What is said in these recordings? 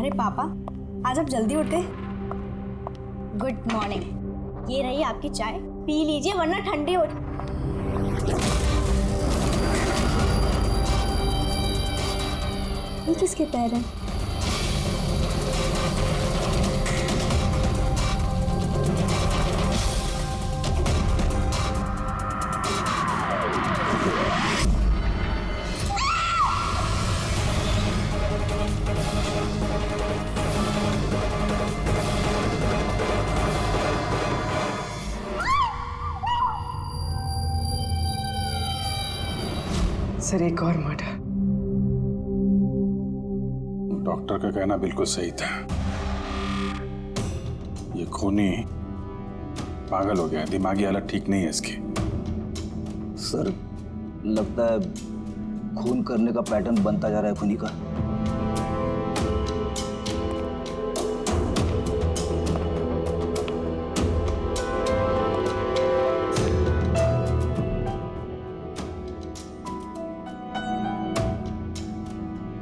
अरे पापा, आज आप जल्दी उठ गए। Good morning. ये रही आपकी चाय, पी लीजिए वरना ठंडी हो। ये किसके पैर हैं? सर, एक और मर्डर। डॉक्टर का कहना बिल्कुल सही था। ये खूनी पागल हो गया है, दिमागी हालत ठीक नहीं है इसकी। सर, लगता है खून करने का पैटर्न बनता जा रहा है खूनी का।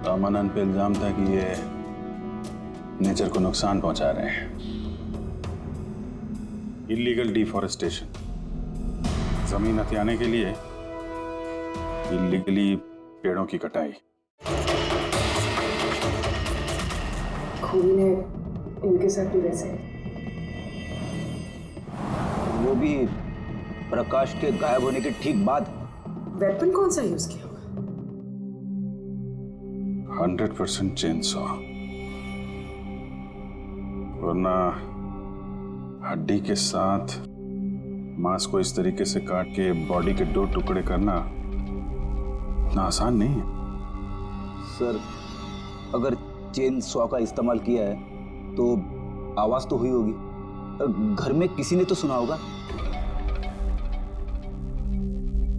रामानंद पे इल्जाम था कि ये नेचर को नुकसान पहुंचा रहे हैं। इलीगल डिफॉरेस्टेशन, जमीन हथियाने के लिए इलीगली पेड़ों की कटाई। खूनी ने इनके साथ भी वैसे वो भी प्रकाश के गायब होने के ठीक बाद। वेपन कौन सा यूज किया होगा? 100% चेनसॉ, वरना हड्डी के साथ मांस को इस तरीके से काट के बॉडी के 2 टुकड़े करना इतना आसान नहीं है। सर, अगर चेन सॉ का इस्तेमाल किया है तो आवाज तो हुई होगी, घर में किसी ने तो सुना होगा।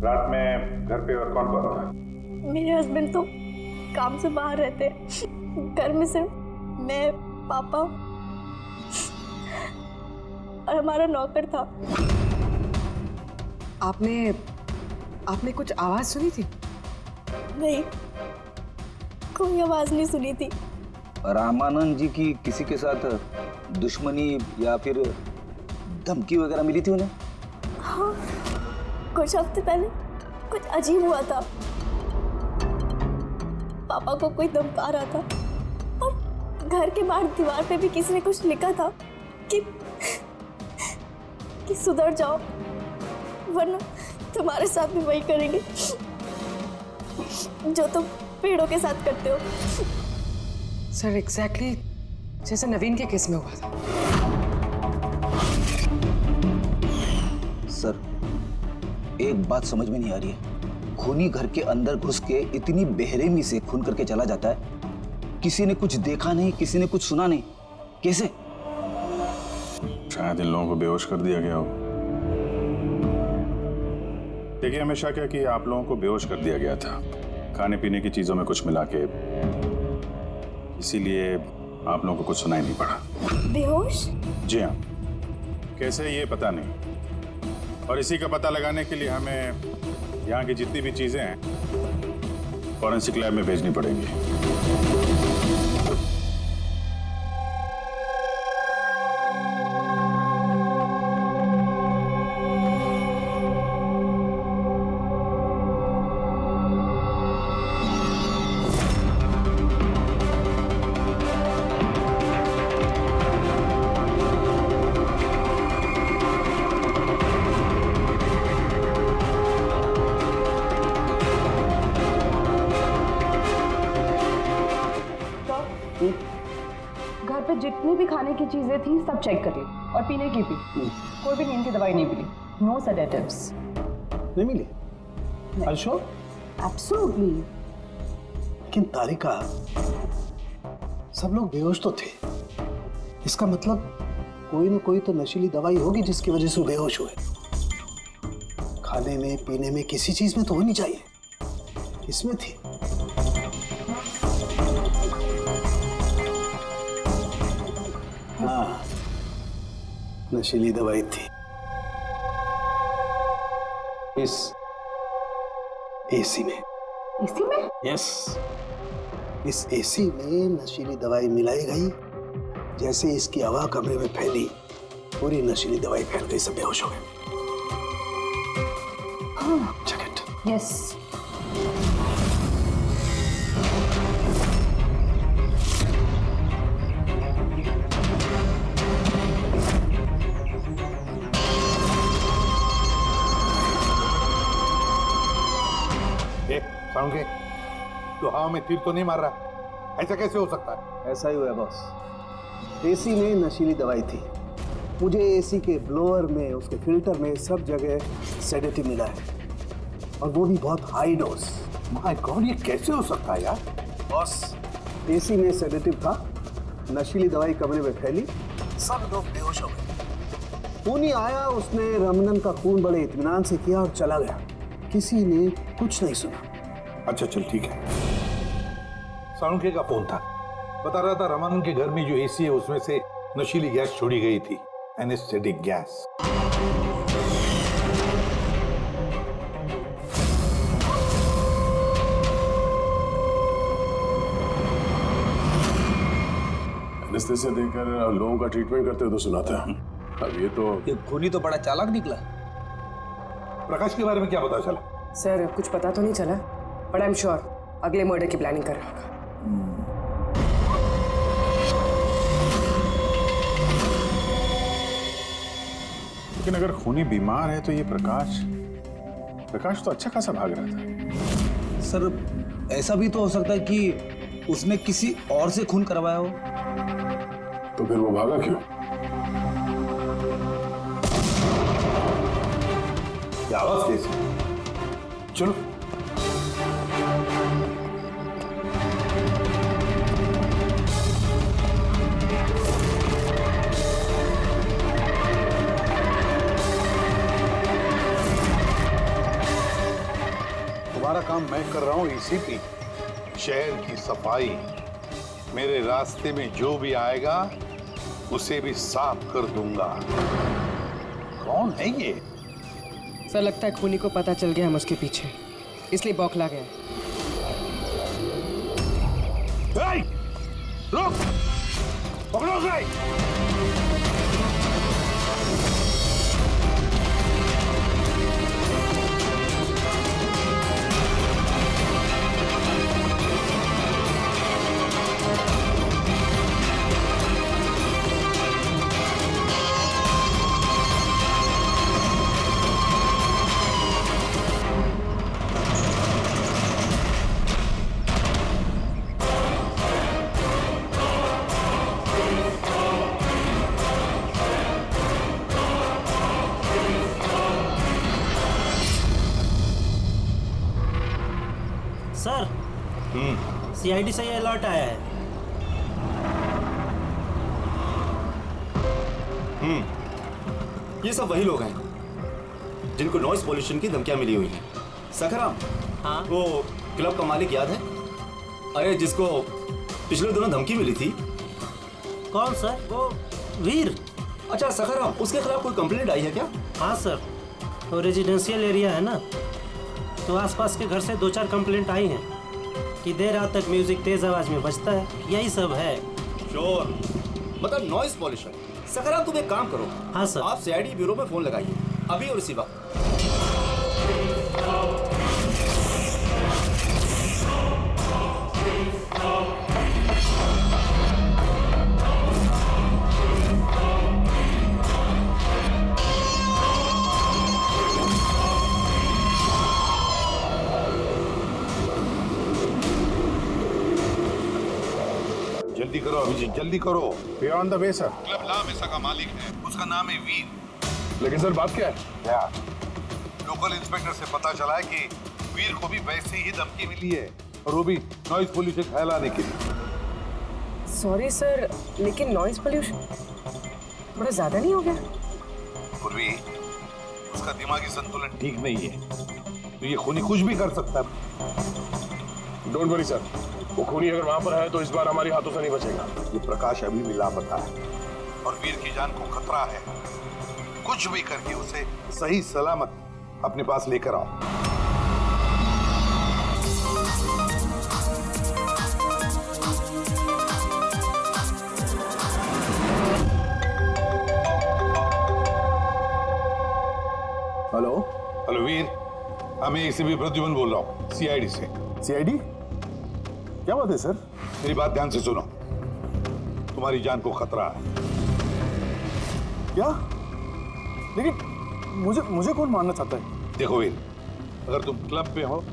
रात में घर पे और कौन कौन था? मेरे हस्बैंड तो काम से बाहर रहते हैं। घर में सिर्फ मैं, पापा और हमारा नौकर था। आपने कुछ आवाज सुनी थी? नहीं, कोई आवाज नहीं सुनी थी। रामानंद जी की किसी के साथ दुश्मनी या फिर धमकी वगैरह मिली थी उन्हें? हाँ, कुछ हफ्ते पहले कुछ अजीब हुआ था। पापा को कोई धमका रहा था और घर के बाहर दीवार पे भी किसी ने कुछ लिखा था कि सुधर जाओ वरना तुम्हारे साथ भी वही करेंगे जो तुम पेड़ों के साथ करते हो। सर, एग्जैक्टली जैसे नवीन के केस में हुआ था। सर, एक बात समझ में नहीं आ रही है। खूनी घर के अंदर घुस के इतनी बेरहमी से खून करके चला जाता है, किसी ने कुछ देखा नहीं, किसी ने कुछ सुना नहीं, कैसे? शायद इन लोगों को बेहोश कर दिया गया हो। देखिए, हमेशा क्या कि आप लोगों को बेहोश कर दिया गया था खाने पीने की चीजों में कुछ मिला के, इसीलिए आप लोगों को कुछ सुनाई नहीं पड़ा। बेहोश? जी हाँ, कैसे ये पता नहीं, और इसी का पता लगाने के लिए हमें यहाँ की जितनी भी चीजें हैं फॉरेंसिक लैब में भेजनी पड़ेंगी। घर पे जितनी भी खाने की चीजें थी सब चेक कर ली और पीने की भी। कोई भी नींद की दवाई नहीं मिली। No sedatives. नहीं मिली? अच्छा, एब्सोल्युटली। लेकिन तारिका, सब लोग बेहोश तो थे। इसका मतलब कोई ना कोई तो नशीली दवाई होगी जिसकी वजह से वो बेहोश हुए। खाने में, पीने में, किसी चीज में तो होनी चाहिए। किसमें थी? हाँ, नशीली दवाई थी। इस एसी में। इसी में? यस, इस एसी में नशीली दवाई मिलाई गई। जैसे इसकी हवा कमरे में फैली, पूरी नशीली दवाई फैल गई, सब बेहोश हो गए। Check it. यस। साउंड के तो हवा में तीर तो नहीं मार रहा, ऐसा कैसे हो सकता है? ऐसा ही हुआ बॉस। एसी में नशीली दवाई थी। मुझे एसी के ब्लोअर में, उसके फिल्टर में, सब जगह सेडेटिव मिला है, और वो भी बहुत हाई डोज। माय गॉड, ये कैसे हो सकता है यार? बॉस, एसी में सेडेटिव था, नशीली दवाई कमरे में फैली, सब लोग बेहोश हो गए। खूनी आया, उसने रमनन का खून बड़े इत्मीनान से किया और चला गया। किसी ने कुछ नहीं सुना। अच्छा चल ठीक है। साउंड का फोन था, बता रहा था रमानंद के घर में जो एसी है उसमें से नशीली गैस छोड़ी गई थी, एनेस्थेटिक गैस। एनेस्थीसिया देकर लोगों का ट्रीटमेंट करते हो तो सुना था। अब ये खूनी तो बड़ा चालाक निकला। प्रकाश के बारे में क्या पता चला? सर कुछ पता तो नहीं चला, बट आई एम श्योर अगले मर्डर की प्लानिंग कर रहा होगा। लेकिन अगर खूनी बीमार है तो ये प्रकाश तो अच्छा खासा भाग रहा था। सर, ऐसा भी तो हो सकता है कि उसने किसी और से खून करवाया हो। तो फिर वो भागा क्यों? क्या आवाज कैसी? चलो तुम्हारा काम मैं कर रहा हूं एसीपी। शहर की सफाई, मेरे रास्ते में जो भी आएगा उसे भी साफ कर दूंगा। कौन है ये? सर लगता है खूनी को पता चल गया हम उसके पीछे, इसलिए बौखला गया। रुक! पकड़ो उसे! सर, सीआईडी से ये अलर्ट आया है। ये सब वही लोग हैं जिनको नॉइस पॉल्यूशन की धमकियां मिली हुई हैं। सखराम, हाँ? वो क्लब का मालिक याद है? अरे जिसको पिछले दिनों धमकी मिली थी। कौन सर? वो वीर। अच्छा सखराम, उसके खिलाफ कोई कंप्लेंट आई है क्या? हाँ सर, वो रेजिडेंशियल एरिया है ना, तो आसपास के घर से 2-4 कंप्लेंट आई हैं कि देर रात तक म्यूजिक तेज आवाज में बजता है, यही सब है। श्योर, मतलब नॉइस पॉल्यूशन। सखराम तुम एक काम करो। हाँ सर। आप सीआईडी ब्यूरो में फोन लगाइए अभी और इसी वक्त। जल्दी करो अभिजीत, जल्दी करो। We are on the way sir. Club La Mesa का मालिक है, उसका नाम है वीर। लेकिन सर बात क्या है? क्या? लोकल इंस्पेक्टर से पता चला है कि वीर को भी वैसी ही धमकी मिली है, और वो भी नॉइज पोल्यूशन फैलाने के लिए। सॉरी सर, लेकिन नॉइज पोल्यूशन बड़ा ज्यादा नहीं हो गया? पूर्वी, उसका दिमागी संतुलन ठीक नहीं है, तो ये खूनी कुछ भी कर सकता है। डोंट वरी सर, वो खूनी अगर वहां पर है तो इस बार हमारे हाथों से नहीं बचेगा। ये प्रकाश अभी भी लापता है और वीर की जान को खतरा है। कुछ भी करके उसे सही सलामत अपने पास लेकर आओ। हेलो वीर, मैं एसीपी प्रद्युमन बोल रहा हूँ, सीआईडी से। सीआईडी? क्या बात है सर? मेरी बात ध्यान से सुनो, तुम्हारी जान को खतरा है। क्या? लेकिन मुझे कौन मारना चाहता है? देखो वीर, अगर तुम क्लब पे हो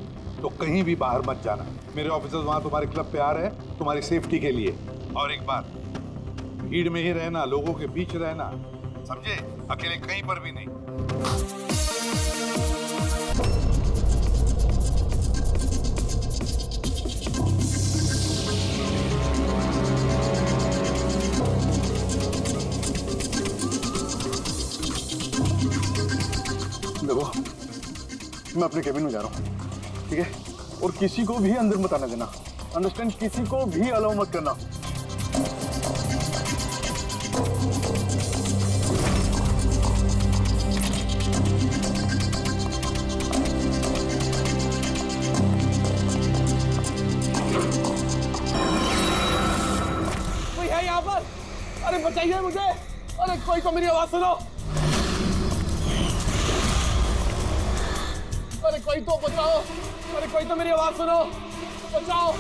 तो कहीं भी बाहर मत जाना। मेरे ऑफिसर्स वहां तुम्हारे क्लब पे आ रहे हैं तुम्हारी सेफ्टी के लिए। और एक बात, भीड़ में ही रहना, लोगों के बीच रहना, समझे? अकेले कहीं पर भी नहीं। देखो, मैं अपने केबिन में जा रहा हूँ, ठीक है? और किसी को भी अंदर मत आने देना, अंडरस्टैंड? किसी को भी अलाउ मत करना। कोई है यहाँ पर? अरे बचाइए मुझे! अरे कोई तो मेरी आवाज सुनो! अरे कोई तो बचाओ! अरे कोई तो मेरी आवाज सुनो! बचाओ!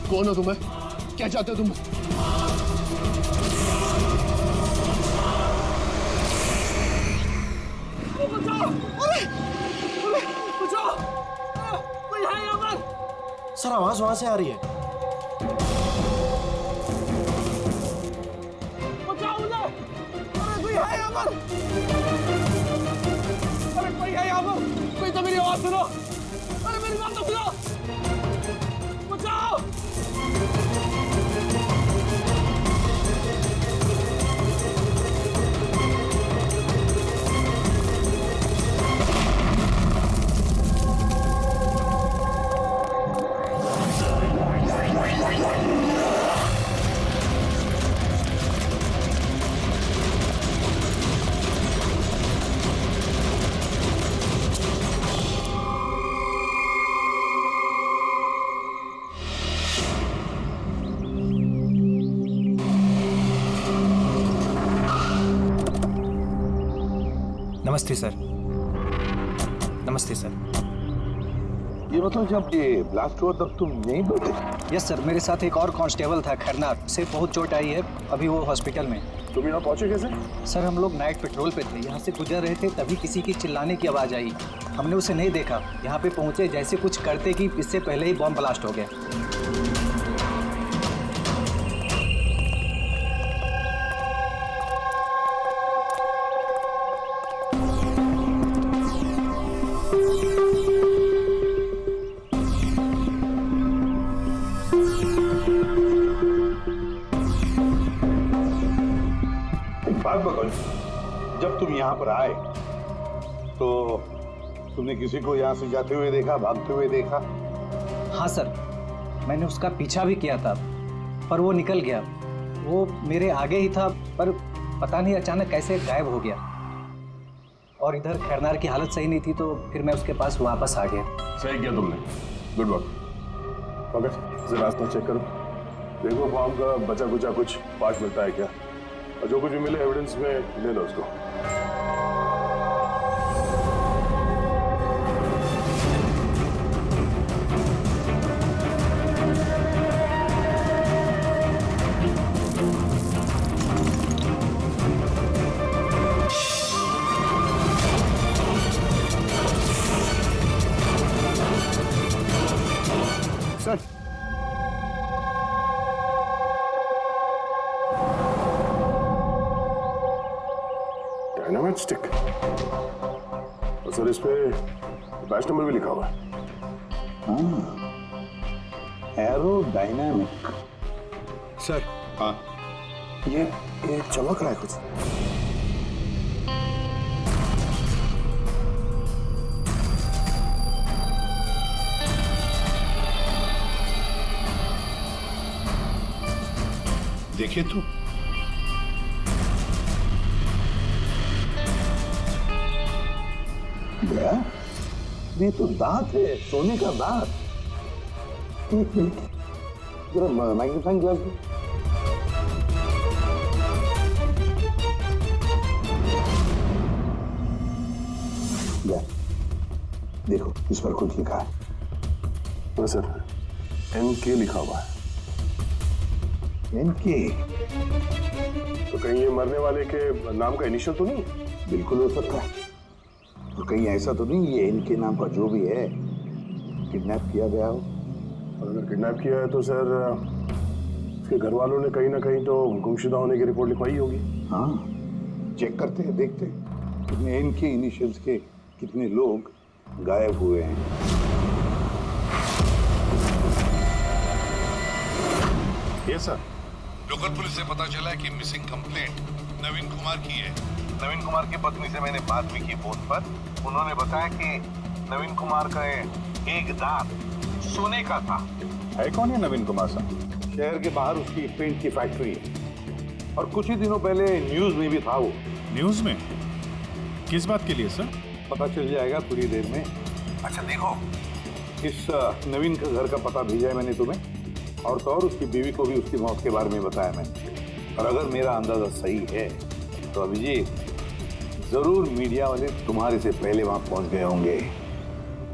कौन हो तुम्हें? क्या चाहते हो तुम? बचाओ! अरे! अरे! बचाओ! कोई है यहाँ पर? सर आवाज वहां से आ रही है। बचाओ मुझे! अरे कोई है यहाँ पर? अरे कोई है यहाँ पर? कोई तो मेरी आवाज सुनो! अरे मेरी बात तो सुनो! बचाओ! नमस्ते सर। नमस्ते सर। ये मतलब जब ये ब्लास्ट हुआ तब तुम यहीं पर थे? यस सर, मेरे साथ एक और कांस्टेबल था खरनार, उसे बहुत चोट आई है, अभी वो हॉस्पिटल में। तुम यहाँ पहुंचे कैसे? सर हम लोग नाइट पेट्रोल पे थे, यहाँ से गुजर रहे थे, तभी किसी की चिल्लाने की आवाज़ आई। हमने उसे नहीं देखा, यहाँ पे पहुँचे जैसे कुछ करते कि इससे पहले ही बॉम्ब ब्लास्ट हो गया। बात बताओ, जब तुम यहाँ पर आए तो तुमने किसी को यहाँ से जाते हुए देखा, भागते हुए देखा? हाँ सर, मैंने उसका पीछा भी किया था पर वो निकल गया। वो मेरे आगे ही था पर पता नहीं अचानक कैसे गायब हो गया। और इधर खैरनार की हालत सही नहीं थी तो फिर मैं उसके पास वापस आ गया। सही किया तुमने, गुड वर्क। ओके, जरा रास्ता चेक करो, देखो बॉम्ब का बचा कुचा कुछ पार्ट मिलता है क्या, और जो कुछ भी मिले एविडेंस में ले लो उसको। सर, डायनामाइट स्टिक, और सर इस पे बैच नंबर भी लिखा हुआ है। Arrow dynamic. सर, हाँ, ये चमक रहा है कुछ। देखिए तो, ये तो दांत है, सोने का दांत। एक मिनट, जरा मैग्नीफाइंग ग्लास दो। देखो, इस पर कुछ लिखा है। हाँ सर, NK लिखा हुआ है। NK? तो कहीं ये मरने वाले के नाम का इनिशियल तो नहीं? बिल्कुल हो सकता है। तो कहीं ऐसा तो नहीं ये NK नाम का जो भी है किडनैप किया गया हो? और अगर किडनैप किया है तो सर उसके घर वालों ने कहीं ना कहीं तो गुमशुदा होने की रिपोर्ट लिखवाई होगी। हाँ, चेक करते हैं, देखते हैं कितने NK इनिशियल्स के कितने लोग गायब हुए हैं। ये सर, लोकल पुलिस से पता चला है कि मिसिंग कंप्लेंट नवीन कुमार की है। नवीन कुमार की पत्नी से मैंने बात भी की फोन पर। उन्होंने बताया कि नवीन कुमार का एक दांत सोने का था। है कौन है नवीन कुमार साहब? शहर के बाहर उसकी पेंट की फैक्ट्री है और कुछ ही दिनों पहले न्यूज में भी था वो। न्यूज में? किस बात के लिए सर? पता चल जाएगा थोड़ी देर में। अच्छा देखो, इस नवीन का घर का पता भेजा है मैंने तुम्हें, और तो और उसकी बीवी को भी उसकी मौत के बारे में बताया मैंने। और अगर मेरा अंदाजा सही है तो अभिजीत, जरूर मीडिया वाले तुम्हारे से पहले वहां पहुंच गए होंगे।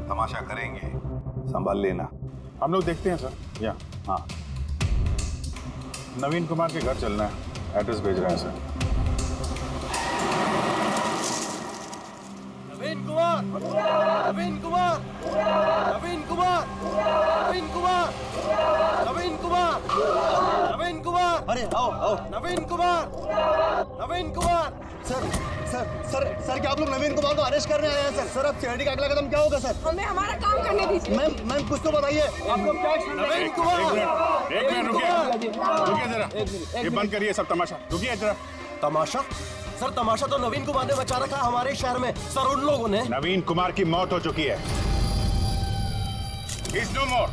तमाशा करेंगे, संभाल लेना। हम लोग देखते हैं सर। या हाँ, नवीन कुमार के घर चलना है, एड्रेस भेज रहे हैं सर। नवीन कुमार, नवीन कुमार, नवीन कुमार, नवीन कुमार, नवीन कुमार, नवीन कुमार। अरे आओ आओ। Naveen Kumar, Naveen Kumar. Sir sir sir sir क्या आप लोग नवीन कुमार को अरेस्ट करने आए हैं सर? सर अब सिक्योरिटी का अगला कदम क्या होगा सर? हमें हमारा काम करने दीजिए। मैम कुछ तो बताइए। आपको क्या? नवीन कुमार, एक मिनट रुकिए जरा, ये बंद करिए सब तमाशा। रुकिए जरा। तमाशा? सर तमाशा तो नवीन कुमार ने मचा रखा हमारे शहर में सर, उन लोगों ने। नवीन कुमार की मौत हो चुकी है। He's no more.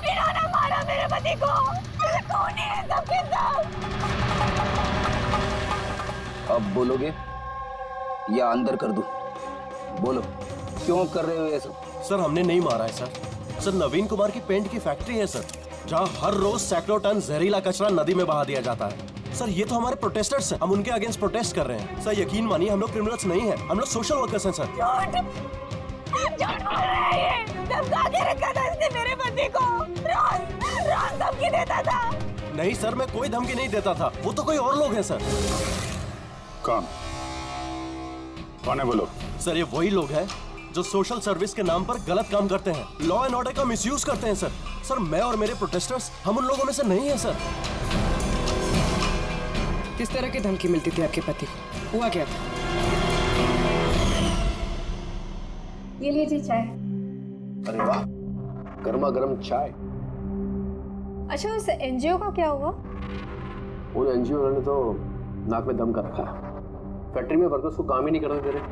इन्होंने मारा मेरे पति को। कौन है सबके सब? अब बोलोगे या अंदर कर दूं? बोलो, क्यों कर रहे हो ये सब? सर हमने नहीं मारा है सर। सर नवीन कुमार की पेंट की फैक्ट्री है सर, जहाँ हर रोज सैकड़ों टन जहरीला कचरा नदी में बहा दिया जाता है। सर ये तो हमारे प्रोटेस्टर्स हैं, हम उनके अगेंस्ट प्रोटेस्ट कर रहे हैं। सर यकीन मानिए हम लोग क्रिमिनल्स नहीं हैं, हम लोग सोशल वर्कर्स हैं सर। झूठ बोल रहा है ये। धमका के रखा था इसने मेरे पति को। रोज धमकी देता था। नहीं सर, मैं कोई धमकी नहीं देता था, वो तो कोई और लोग हैं सर। कौन? कौन है वो लोग? सर ये वही लोग हैं जो सोशल सर्विस के नाम पर गलत काम करते हैं, लॉ एंड ऑर्डर का मिसयूज करते हैं सर। सर मैं और मेरे प्रोटेस्टर्स, हम उन लोगों में से नहीं है सर। किस तरह की धमकी मिलती थी आपके पति को? हुआ क्या था? ये लीजिए चाय। अरे वाह, गर्मा गर्म चाय। अच्छा उस NGO का क्या हुआ? उन NGO वालों ने तो नाक में दम कर रखा है। फैक्ट्री में वर्कर्स को काम ही नहीं करने दे रहे।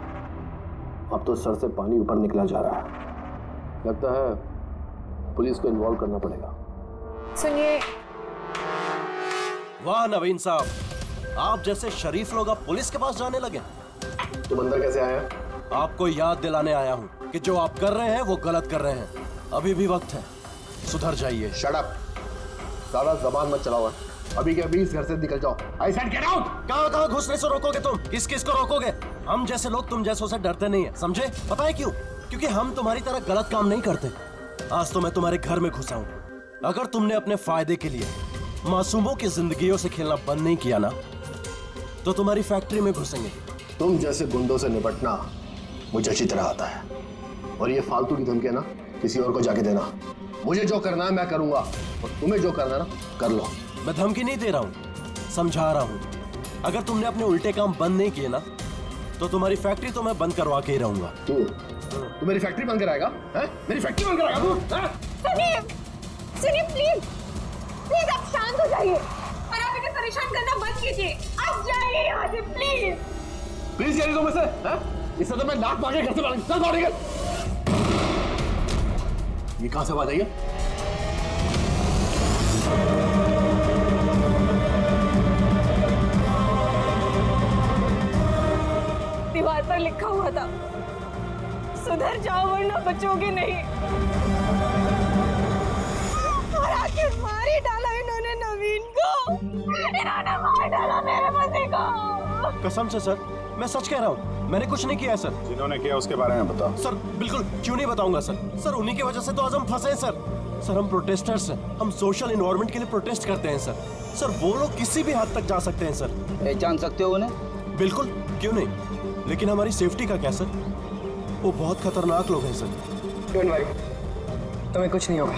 अब तो सर से पानी ऊपर निकला जा रहा है। लगता है पुलिस को इन्वॉल्व करना पड़ेगा। सुनिए। वाह नवीन साहब, आप जैसे शरीफ लोग अब पुलिस के पास जाने लगे। तुम अंदर कैसे आया? आपको याद दिलाने आया हूँ कि जो आप कर रहे हैं वो गलत कर रहे हैं। अभी भी वक्त है, सुधर जाइए। शट अप, सारा जबान मत चलाओ। अभी के अभी इस घर से निकल जाओ। I said get out. कहाँ घुसने से रोकोगे तुम? किस किस को रोकोगे? हम जैसे लोग तुम जैसों से डरते नहीं है, समझे? पता है क्यों? क्योंकि हम तुम्हारी तरह गलत काम नहीं करते। आज तो मैं तुम्हारे घर में घुसा हूँ। अगर तुमने अपने फायदे के लिए मासूमों की जिंदगियों से खेलना बंद नहीं किया ना, तो तुम्हारी फैक्ट्री में घुसेंगे। तुम जैसे गुंडों से निपटना मुझे अच्छी तरह आता है, और ये फालतू की धमकियां ना किसी और को जाके देना। मुझे जो करना है मैं करूंगा, और तुम्हें जो करना है ना कर लो। मैं धमकी नहीं दे रहा हूँ, समझा रहा हूँ। अगर तुमने अपने उल्टे काम बंद नहीं किए ना, तो तुम्हारी फैक्ट्री तो मैं बंद करवा के ही रहूंगा। तू मेरी फैक्ट्री बंद कराएगा? मेरी फैक्ट्री बंद कराएगा तू? सुनिए, सुनिए प्लीज, प्लीज आप शांत हो जाइए और आप इन्हें परेशान करना बंद कीजिए। आप जाइए यहाँ से प्लीज। प्लीज कह रही तुम इसे? इससे तो मैं नाक मांगे घर से बाहर चल दौड़ निकल। ये कहां से आवाज आई है? दीवार पर लिखा हुआ था सुधर जाओ वरना बचोगे नहीं। और आखिर मार ही डाला इन्होंने नवीन को, इन्होंने मार डाला मेरे पति को। कसम से सर, मैं सच कह रहा हूँ, मैंने कुछ नहीं किया है सर। जिन्होंने किया उसके बारे में बताओ। सर बिल्कुल क्यों नहीं बताऊंगा सर। सर उन्हीं की वजह से तो आज हम फंसे हैं सर। सर हम प्रोटेस्टर्स हैं, हम सोशल इन्वायरमेंट के लिए प्रोटेस्ट करते हैं सर। सर वो लोग किसी भी हद तक जा सकते हैं सर। पहचान सकते हो उन्हें? बिल्कुल, क्यों नहीं, लेकिन हमारी सेफ्टी का क्या सर? वो बहुत खतरनाक लोग हैं सर। डोंट वरी, तुम्हें कुछ नहीं होगा।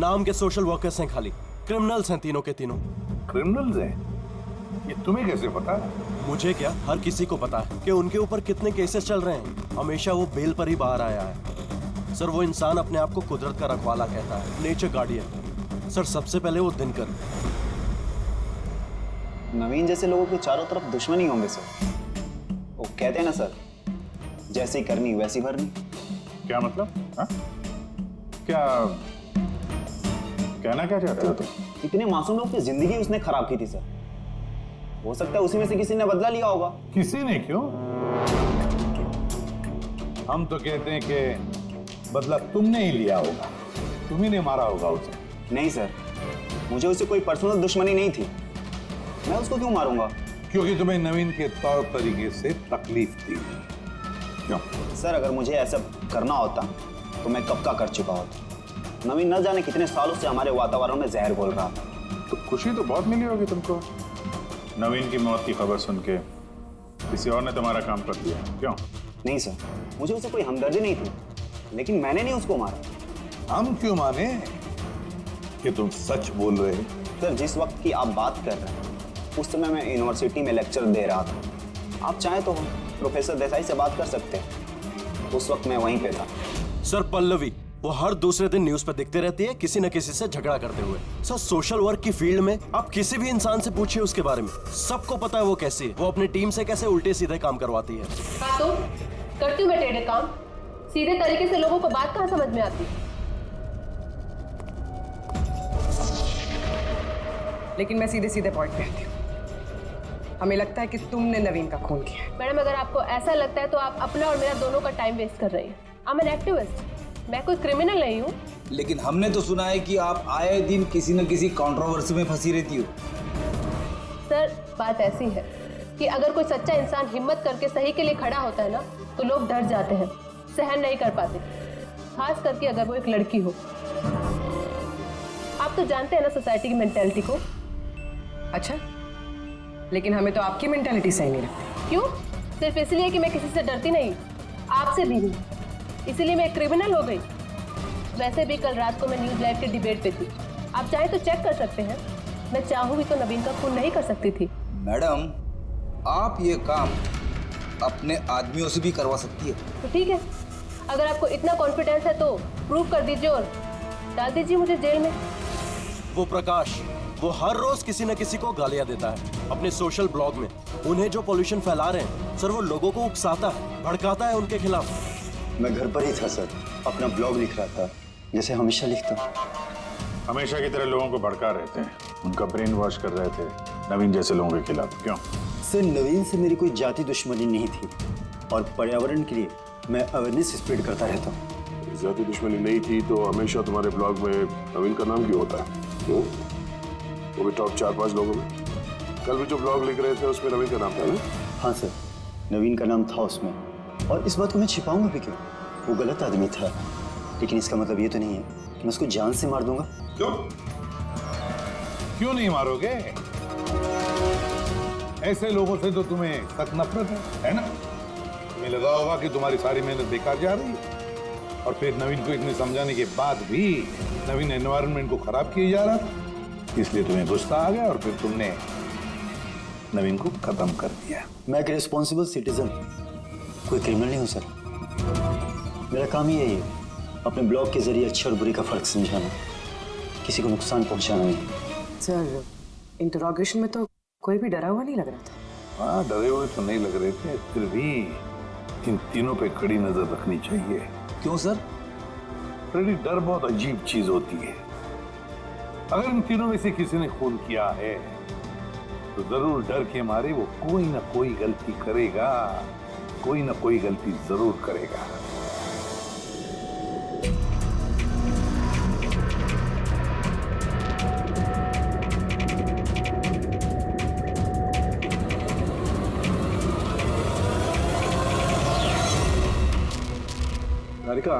नाम के सोशल वर्कर्स हैं खाली, क्रिमिनल्स हैं तीनों के तीनों। क्रिमिनल्स हैं? ये तुम्हें कैसे पता? मुझे क्या, हर किसी को पता है कि उनके ऊपर कितने केसेस चल रहे हैं। हमेशा वो बेल पर ही बाहर आया है सर। वो इंसान अपने आप को कुदरत का रखवाला कहता है, नेचर गार्डियन। सर सबसे पहले वो दिनकर। नवीन जैसे लोगों के चारों तरफ दुश्मनी होंगे सर। वो कहते हैं ना सर, जैसी करनी वैसी भरनी। क्या मतलब? हा? क्या कहना क्या चाहते हो तुम? इतने मासूम लोग की जिंदगी उसने खराब की थी सर। हो सकता है उसी में से किसी ने बदला लिया होगा। किसी ने क्यों? हम तो कहते हैं कि बदला तुमने ही लिया होगा, तुम्ही ने मारा होगा उसे। नहीं सर, मुझे उससे कोई पर्सनल दुश्मनी नहीं थी। मैं उसको क्यों मारूंगा? क्योंकि तुम्हें नवीन के तौर तरीके से तकलीफ थी। क्यों? सर अगर मुझे ऐसा करना होता तो मैं कब का कर चुका होता। नवीन न जाने कितने सालों से हमारे वातावरण में जहर घोल रहा था। तो खुशी तो बहुत मिली होगी तुमको नवीन की मौत की खबर सुन के। किसी और ने तुम्हारा काम कर दिया, क्यों? नहीं सर, मुझे उससे कोई हमदर्दी नहीं थी, लेकिन मैंने नहीं उसको मारा। हम क्यों माने कि तुम सच बोल रहे हो? सर जिस वक्त की आप बात कर रहे हैं उस समय मैं यूनिवर्सिटी में लेक्चर दे रहा था। आप चाहें तो प्रोफेसर देसाई से बात कर सकते हैं, उस वक्त मैं वहीं पे था। सर पल्लवी वो हर दूसरे दिन न्यूज पर दिखते रहती है किसी न किसी से झगड़ा करते हुए। सर सोशल वर्क की फील्ड में आप किसी भी इंसान से पूछिए उसके बारे में, सबको पता है वो कैसी है। वो अपनी टीम से कैसे उल्टे सीधे काम करवाती है। हाँ तो करती हूँ मैं टेढ़े काम, सीधे तरीके से लोगों को बात कहाँ समझ में आती। लेकिन मैं सीधे सीधे पॉइंट पे आती हूँ। हमें लगता है कि तुमने नवीन का खून किया है। मैडम अगर आपको ऐसा लगता है तो आप अपना और मेरा दोनों का टाइम वेस्ट कर रही हैं। आई एम एन एक्टिविस्ट, मैं कोई क्रिमिनल नहीं हूँ। लेकिन हमने तो सुना है कि आप आए दिन किसी न किसी कंट्रोवर्सी में फंसी रहती हो। सर बात ऐसी है कि अगर कोई सच्चा इंसान हिम्मत करके सही के लिए खड़ा होता है ना तो लोग डर जाते हैं, सहन नहीं कर पाते, खास करके अगर वो एक लड़की हो। आप तो जानते हैं ना सोसाइटी की मेंटालिटी को। अच्छा, लेकिन हमें तो आपकी मेंटालिटी सही नहीं लगती। क्यों? सिर्फ इसलिए कि मैं किसी से डरती नहीं, आपसे भी नहीं, इसीलिए मैं क्रिमिनल हो गई। वैसे भी कल रात को मैं न्यूज़ लाइव के डिबेट पे थी, आप चाहे तो चेक कर सकते हैं। मैं चाहूँ तो नवीन का खून नहीं कर सकती थी। मैडम आप ये काम अपने आदमियों से भी करवा सकती है। तो ठीक है, अगर आपको इतना कॉन्फिडेंस है तो प्रूव कर दीजिए और डाल दीजिए मुझे जेल में। वो प्रकाश वो हर रोज किसी न किसी को गालियां देता है अपने सोशल ब्लॉग में। उन्हें जो पॉल्यूशन फैला रहे हैं सर, वो लोगों को उकसाता है, भड़काता है उनके खिलाफ। मैं घर पर ही था सर, अपना ब्लॉग लिख रहा था जैसे हमेशा लिखता हूँ। हमेशा की तरह लोगों को भड़का रहे थे, उनका ब्रेन वॉश कर रहे थे नवीन जैसे लोगों के खिलाफ। क्यों? सर नवीन से मेरी कोई जाति दुश्मनी नहीं थी और पर्यावरण के लिए मैं अवेयरनेस स्प्रेड करता रहता हूँ। जाति दुश्मनी नहीं थी तो हमेशा तुम्हारे ब्लॉग में नवीन का नाम क्यों होता है? क्यों? वो भी टॉप 4-5 लोगों में। कल भी जो ब्लॉग लिख रहे थे उसमें नवीन का नाम था ना? हाँ सर, नवीन का नाम था उसमें, और इस बात को मैं छिपाऊंगा भी क्यों? वो गलत आदमी था, लेकिन इसका मतलब ये तो नहीं है कि मैं उसको जान से मार दूंगा। क्यों? क्यों नहीं मारोगे? ऐसे लोगों से तो तुम्हें सख्त नफरत है ना? तुम्हें लगा होगा कि तुम्हारी सारी मेहनत बेकार जा रही है, और फिर नवीन को इतने समझाने के बाद भी नवीन एनवायरनमेंट को खराब किए जा रहा था, इसलिए तुम्हें गुस्सा आ गया और फिर तुमने नवीन को खत्म कर दिया। मैं एक रिस्पॉन्सिबल सिटीजन, कोई क्रिमिनल नहीं हूँ सर। मेरा काम ही यही है, अपने ब्लॉग के जरिए अच्छे और बुरे का फर्क समझाना, किसी को नुकसान पहुंचाना नहीं। सर इंटरोगेशन में तो कोई भी डरा हुआ नहीं लग रहा था। हाँ डरे हुए तो नहीं लग रहे थे, फिर भी इन तीनों पे कड़ी नजर रखनी चाहिए। क्यों सर? फ्रेडी, डर बहुत अजीब चीज होती है। अगर इन तीनों में से किसी ने खून किया है तो जरूर डर के मारे वो कोई ना कोई गलती करेगा, कोई ना कोई गलती जरूर करेगा। तारिका,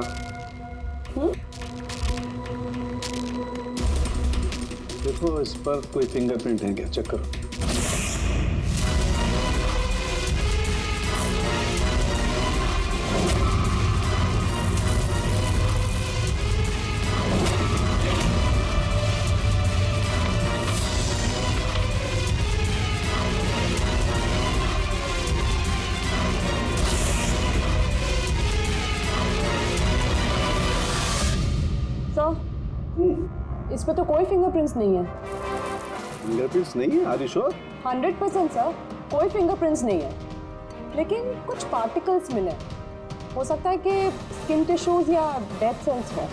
देखो इस पर कोई फिंगरप्रिंट है क्या, चेक करो। इस पे तो कोई फिंगरप्रिंट्स नहीं है। फिंगरप्रिंट्स नहीं है? Are you sure? 100% सर, कोई फिंगरप्रिंट्स नहीं है, लेकिन कुछ पार्टिकल्स मिले। हो सकता है कि स्किन टिश्यूज या डेड सेल्स हो।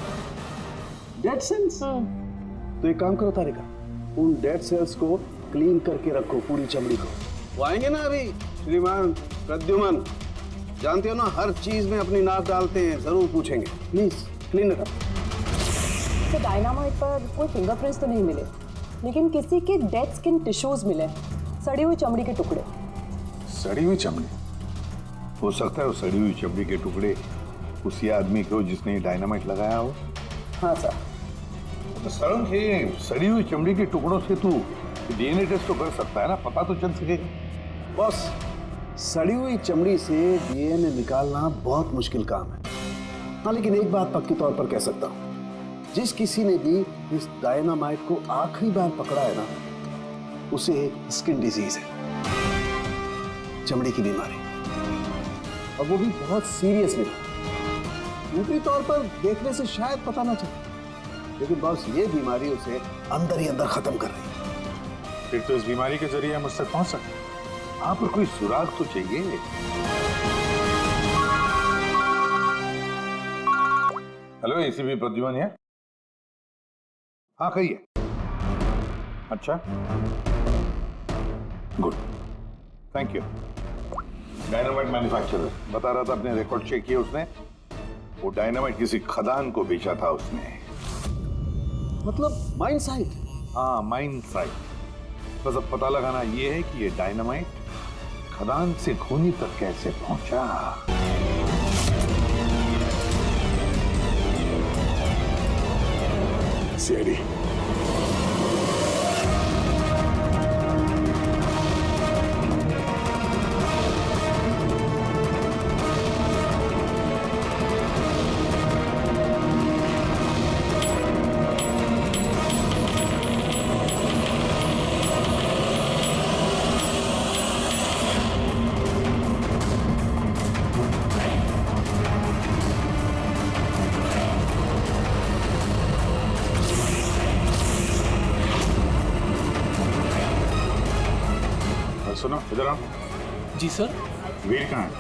Dead cells? तो एक काम करो तारिका, उन डेड सेल्स को क्लीन करके रखो, पूरी चमड़ी को। वो आएंगे ना अभी श्रीमान प्रद्युमन, जानते हो ना हर चीज में अपनी नाक डालते हैं, जरूर पूछेंगे। प्लीज क्लीन रखो। तो डायनामाइट पर कोई फिंगरप्रिंट्स तो नहीं मिले, लेकिन किसी के डेड स्किन टिश्यूज मिले, सड़ी हुई चमड़ी के टुकड़े। सड़ी हुई चमड़ी? हो सकता है वो सड़ी हुई चमड़ी के टुकड़े उसी आदमी को जिसने डायनामाइट लगाया हो। हाँ सर। तो सड़न से सड़ी हुई चमड़ी के टुकड़ों से तू डीएनए टेस्ट तो कर सकता है ना, पता तो चल सकेगा। बॉस, सड़ी हुई चमड़ी से डीएनए निकालना बहुत मुश्किल काम है। हाँ, लेकिन एक बात पक्की तौर पर कह सकता हूँ, जिस किसी ने भी इस डायनामाइट को आखिरी बार पकड़ा है ना, उसे स्किन डिजीज है, चमड़ी की बीमारी, और वो भी बहुत सीरियस बीमारी। ऊपरी तौर पर देखने से शायद पता ना चले, लेकिन बॉस ये बीमारी उसे अंदर ही अंदर खत्म कर रही है। फिर तो इस बीमारी के जरिए हम उस तक पहुंच सकते हैं। वहां पर कोई सुराग तो चाहिए। हेलो, एसीपी प्रद्युमन है? हाँ कहिए। अच्छा, good, thank you. Dynamite manufacturer बता रहा था, अपने रिकॉर्ड चेक किए उसने, वो डायनामाइट किसी खदान को बेचा था उसने। मतलब माइन साइट? हाँ, माइन साइट। बस अब पता लगाना ये है कि ये डायनामाइट खदान से खूनी तक कैसे पहुंचा। सीआईडी, सुनो, इधर आओ। जी सर। वीर कहाँ है?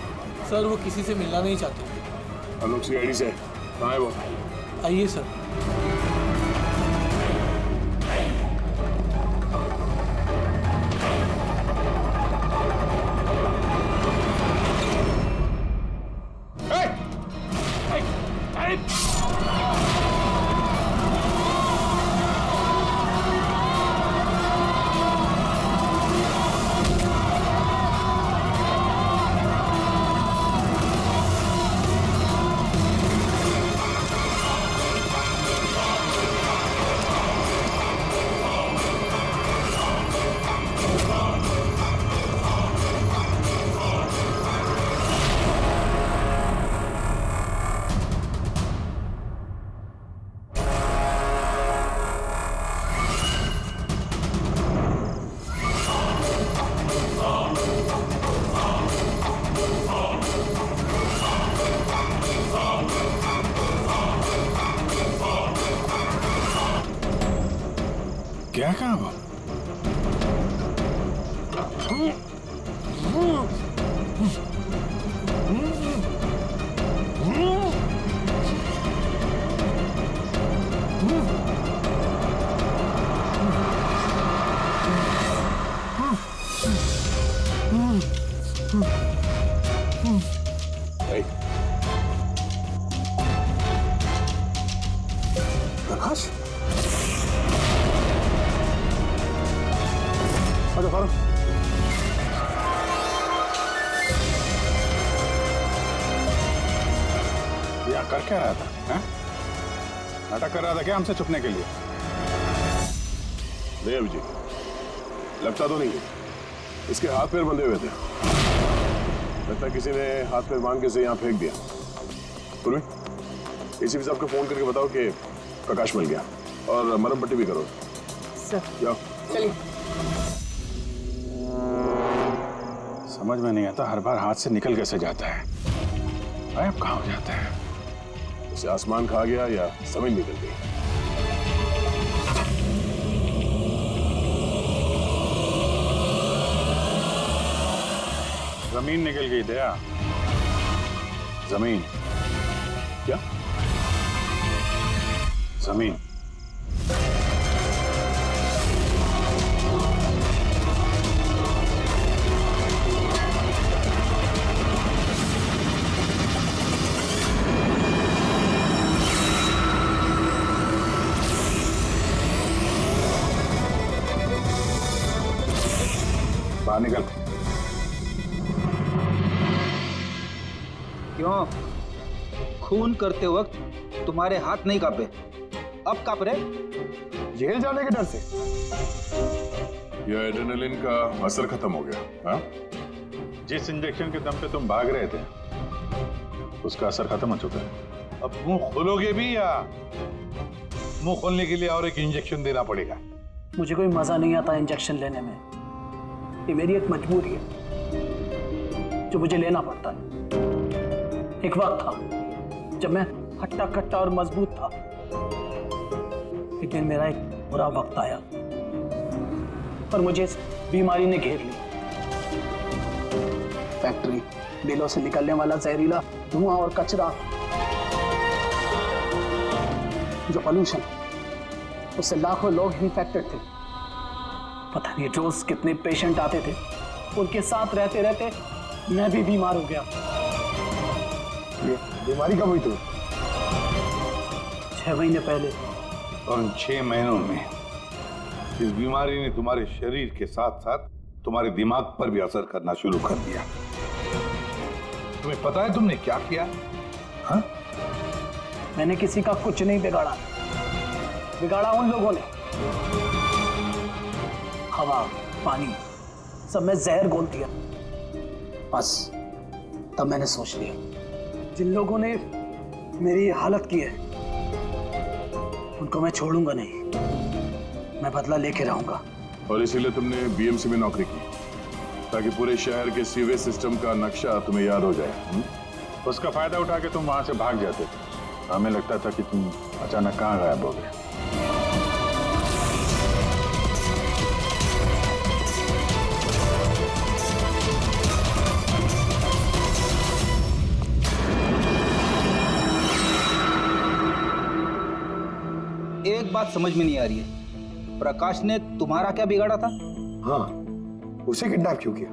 सर वो किसी से मिलना नहीं चाहते। हम लोग सीआईडी से। कहाँ है वो? आइए सर। क्या काम? अच्छा फारूक, या कर क्या रहा था? हैं? नाटक कर रहा था क्या हमसे छुपने के लिए? नहीं अभिजीत, लगता तो नहीं है। इसके हाथ पैर बंधे हुए थे, लगता किसी ने हाथ पैर बांध के इसे यहाँ फेंक दिया। पूर्वी, एसीपी साहब को फोन करके बताओ कि प्रकाश मिल गया और मरहम पट्टी भी करो। सर जाओ। चलिए। समझ में नहीं आता हर बार हाथ से निकल कैसे जाता है, गायब कहाँ हो जाता है? जैसे आसमान खा गया या जमीन निकल गई। जमीन निकल गई दया। जमीन क्या? जमीन। बाहर निकल। क्यों? खून करते वक्त तुम्हारे हाथ नहीं कांपे, अब कांप रहे? जेल जाने के डर से? यह एड्रेनलिन का असर खत्म हो गया। हाँ? जिस इंजेक्शन के दम पे तुम भाग रहे थे उसका असर खत्म हो चुका है। अब मुंह खोलोगे भी या मुंह खोलने के लिए और एक इंजेक्शन देना पड़ेगा? मुझे कोई मजा नहीं आता इंजेक्शन लेने में, ये मेरी एक मजबूरी है जो मुझे लेना पड़ता है। एक वक्त था जब मैं हट्टा कट्टा और मजबूत था, लेकिन मेरा एक बुरा वक्त आया और मुझे इस बीमारी ने घेर लिया। फैक्ट्री, बिलों से निकलने वाला जहरीला धुआं और कचरा, जो पोल्यूशन, उससे लाखों लोग इन्फेक्टेड थे। पता नहीं रोज कितने पेशेंट आते थे, उनके साथ रहते रहते मैं भी बीमार हो गया। बीमारी कब हुई तुम्हें? 6 महीने पहले। और उन 6 महीनों में इस बीमारी ने तुम्हारे शरीर के साथ साथ तुम्हारे दिमाग पर भी असर करना शुरू कर दिया। तुम्हें पता है तुमने क्या किया? हाँ? मैंने किसी का कुछ नहीं बिगाड़ा, बिगाड़ा उन लोगों ने। हवा, पानी, सब में जहर घोल दिया। बस तब मैंने सोच लिया, जिन लोगों ने मेरी हालत की है उनको मैं छोड़ूंगा नहीं, मैं बदला लेके रहूंगा। और इसीलिए तुमने बीएमसी में नौकरी की, ताकि पूरे शहर के सीवेज सिस्टम का नक्शा तुम्हें याद हो जाए। उसका फायदा उठा के तुम वहां से भाग जाते थे। हमें लगता था कि तुम अचानक कहाँ गायब हो गए। एक बात समझ में नहीं आ रही है, प्रकाश ने तुम्हारा क्या बिगाड़ा था? हाँ, उसे किडनैप क्यों किया?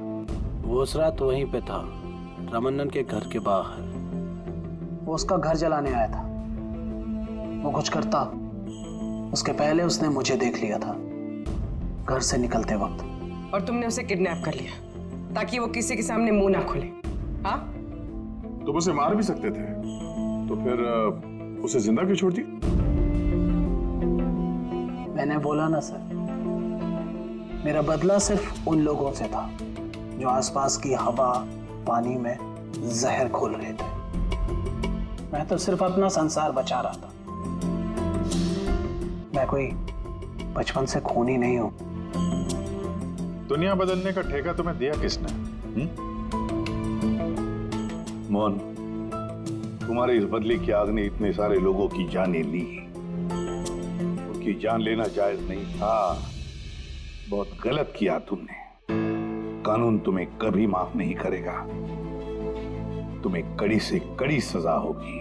वो उस रात वहीं पे था, रामन्नन के घर के बाहर। वो उसका घर जलाने आया था। वो कुछ करता उसके पहले उसने मुझे देख लिया था घर से निकलते वक्त। और तुमने उसे किडनैप कर लिया ताकि वो किसी के सामने मुंह ना खोले। हाँ? तुम उसे मार भी सकते थे, तो फिर उसे जिंदा क्यों छोड़ दी? मैंने बोला ना सर, मेरा बदला सिर्फ उन लोगों से था जो आसपास की हवा, पानी में जहर घोल रहे थे। मैं तो सिर्फ अपना संसार बचा रहा था। मैं कोई बचपन से खूनी नहीं हूं। दुनिया बदलने का ठेका तुम्हें दिया किसने? मोहन, तुम्हारी इस बदले की आग ने इतने सारे लोगों की जानें ली। उनकी जान लेना जायज नहीं था। बहुत गलत किया तुमने। कानून तुम्हें कभी माफ नहीं करेगा। तुम्हें कड़ी से कड़ी सजा होगी।